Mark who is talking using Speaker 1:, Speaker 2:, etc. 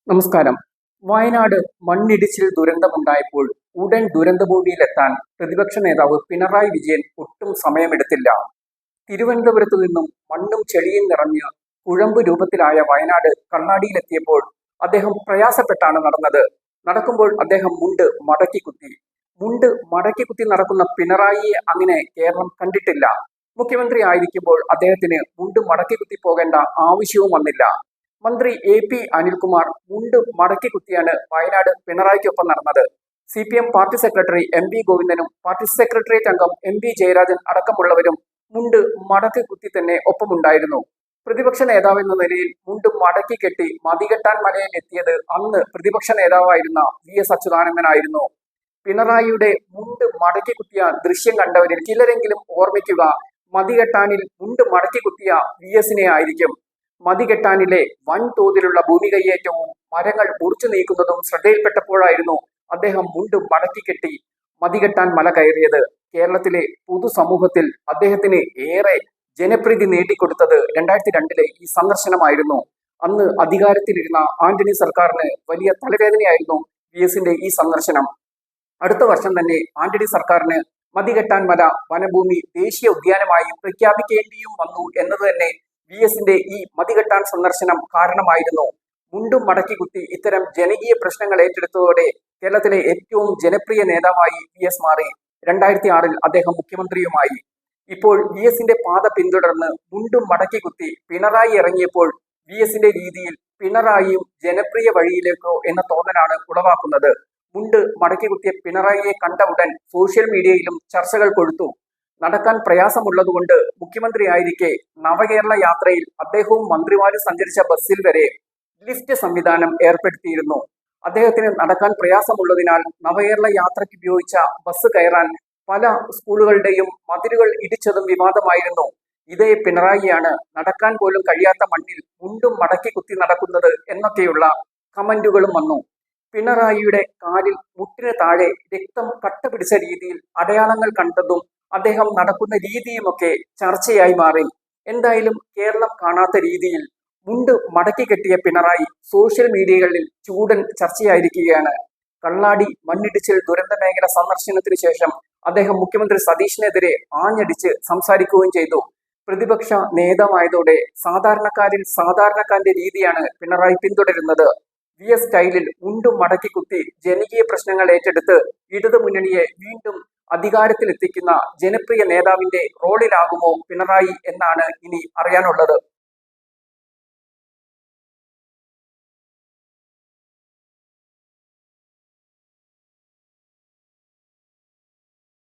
Speaker 1: നമസ്കാരം. വയനാട് മണ്ണിടിച്ചിൽ ദുരന്തമുണ്ടായപ്പോൾ ഉടൻ ദുരന്തഭൂമിയിലെത്താൻ പ്രതിപക്ഷ നേതാവ് പിണറായി വിജയൻ ഒട്ടും സമയമെടുത്തില്ല. തിരുവനന്തപുരത്തു നിന്നും മണ്ണും ചെളിയും നിറഞ്ഞ് കുഴമ്പ് രൂപത്തിലായ വയനാട് കണ്ണാടിയിലെത്തിയപ്പോൾ അദ്ദേഹം പ്രയാസപ്പെട്ടാണ് നടന്നത്. നടക്കുമ്പോൾ അദ്ദേഹം മുണ്ട് മടക്കി കുത്തി നടക്കുന്ന പിണറായിയെ അങ്ങനെ കേരളം കണ്ടിട്ടില്ല. മുഖ്യമന്ത്രി ആയിരിക്കുമ്പോൾ അദ്ദേഹത്തിന് മുണ്ട് മടക്കി കുത്തി പോകേണ്ട ആവശ്യവും വന്നില്ല. മന്ത്രി AP അനിൽകുമാർ മുണ്ട് മടക്കി കുത്തിയാണ് വയനാട് പിണറായിക്കൊപ്പം നടന്നത്. CPM പാർട്ടി സെക്രട്ടറി MV ഗോവിന്ദനും പാർട്ടി സെക്രട്ടേറിയറ്റ് അംഗം MV ജയരാജൻ അടക്കമുള്ളവരും മുണ്ട് മടക്കി കുത്തി തന്നെ ഒപ്പമുണ്ടായിരുന്നു. പ്രതിപക്ഷ നേതാവ് എന്ന നിലയിൽ മുണ്ട് മടക്കി കെട്ടി മതികെട്ടാൻ മലയിൽ എത്തിയത് അന്ന് പ്രതിപക്ഷ നേതാവായിരുന്ന VS അച്യുതാനന്ദനായിരുന്നു. പിണറായിയുടെ മുണ്ട് മടക്കി കുത്തിയ ദൃശ്യം കണ്ടവരിൽ ചിലരെങ്കിലും ഓർമ്മിക്കുക മതികെട്ടാനിൽ മുണ്ട് മടക്കി കുത്തിയ VSനെ ആയിരിക്കും. മതികെട്ടാനിലെ വൻതോതിലുള്ള ഭൂമി കയ്യേറ്റവും മരങ്ങൾ മുറിച്ചു നീക്കുന്നതും ശ്രദ്ധയിൽപ്പെട്ടപ്പോഴായിരുന്നു അദ്ദേഹം മുണ്ട് മടക്കി കെട്ടി മതികെട്ടാൻ മല കയറിയത്. കേരളത്തിലെ പൊതുസമൂഹത്തിൽ അദ്ദേഹത്തിന് ഏറെ ജനപ്രീതി നേടിക്കൊടുത്തത് 2002 ഈ സന്ദർശനമായിരുന്നു. അന്ന് അധികാരത്തിലിരുന്ന ആന്റണി സർക്കാരിന് വലിയ തലവേദനയായിരുന്നു VSന്റെ ഈ സന്ദർശനം. അടുത്ത വർഷം തന്നെ ആന്റണി സർക്കാരിന് മതികെട്ടാൻ മല വനഭൂമി ദേശീയ ഉദ്യാനമായി പ്രഖ്യാപിക്കേണ്ടിയും വന്നു എന്നത് തന്നെ VSന്റെ ഈ മതികെട്ടാൻ സന്ദർശനം കാരണമായിരുന്നു. മുണ്ടും മടക്കി കുത്തി ഇത്തരം ജനകീയ പ്രശ്നങ്ങൾ ഏറ്റെടുത്തതോടെ കേരളത്തിലെ ഏറ്റവും ജനപ്രിയ നേതാവായി VS മാറി. 2006 അദ്ദേഹം മുഖ്യമന്ത്രിയുമായി. ഇപ്പോൾ VSന്റെ പാത പിന്തുടർന്ന് മുണ്ടും മടക്കി കുത്തി പിണറായി ഇറങ്ങിയപ്പോൾ VSന്റെ രീതിയിൽ പിണറായിയും ജനപ്രിയ വഴിയിലേക്കോ എന്ന തോന്നലാണ് ഉളവാക്കുന്നത്. മുണ്ട് മടക്കി കുത്തിയ പിണറായിയെ കണ്ട ഉടൻ സോഷ്യൽ മീഡിയയിലും ചർച്ചകൾ കൊഴുത്തു. നടക്കാൻ പ്രയാസമുള്ളതുകൊണ്ട് മുഖ്യമന്ത്രിയായിരിക്കെ നവകേരള യാത്രയിൽ അദ്ദേഹവും മന്ത്രിമാരും സഞ്ചരിച്ച ബസ്സിൽ വരെ ലിഫ്റ്റ് സംവിധാനം ഏർപ്പെടുത്തിയിരുന്നു. അദ്ദേഹത്തിന് നടക്കാൻ പ്രയാസമുള്ളതിനാൽ നവകേരള യാത്രയ്ക്ക് ഉപയോഗിച്ച ബസ് കയറാൻ പല സ്കൂളുകളുടെയും മതിലുകൾ ഇടിച്ചതും വിവാദമായിരുന്നു. ഇതേ പിണറായിയാണ് നടക്കാൻ പോലും കഴിയാത്ത മണ്ണിൽ മുണ്ടും മടക്കി കുത്തി നടക്കുന്നത് എന്നൊക്കെയുള്ള കമന്റുകളും വന്നു. പിണറായിയുടെ കാലിൽ മുട്ടിന് താഴെ രക്തം കട്ട പിടിച്ച രീതിയിൽ അടയാളങ്ങൾ കണ്ടതും അദ്ദേഹം നടക്കുന്ന രീതിയുമൊക്കെ ചർച്ചയായി മാറി. എന്തായാലും കേരളം കാണാത്ത രീതിയിൽ മുണ്ട് മടക്കി കെട്ടിയ പിണറായി സോഷ്യൽ മീഡിയകളിൽ ചൂടൻ ചർച്ചയായിരിക്കുകയാണ്. കള്ളാടി മണ്ണിടിച്ചിൽ ദുരന്ത മേഖല സന്ദർശനത്തിന് ശേഷം അദ്ദേഹം മുഖ്യമന്ത്രി സതീഷിനെതിരെ ആഞ്ഞടിച്ച് സംസാരിക്കുകയും ചെയ്തു. പ്രതിപക്ഷ നേതാവായതോടെ സാധാരണക്കാരന്റെ രീതിയാണ് പിണറായി പിന്തുടരുന്നത്. VS സ്റ്റൈലിൽ മുണ്ടും മടക്കി കുത്തി ജനകീയ പ്രശ്നങ്ങൾ ഏറ്റെടുത്ത് ഇടതു മുന്നണിയെ വീണ്ടും അധികാരത്തിലെത്തിക്കുന്ന ജനപ്രിയ നേതാവിന്റെ റോളിലാകുമോ പിണറായി എന്നാണ് ഇനി അറിയാനുള്ളത്.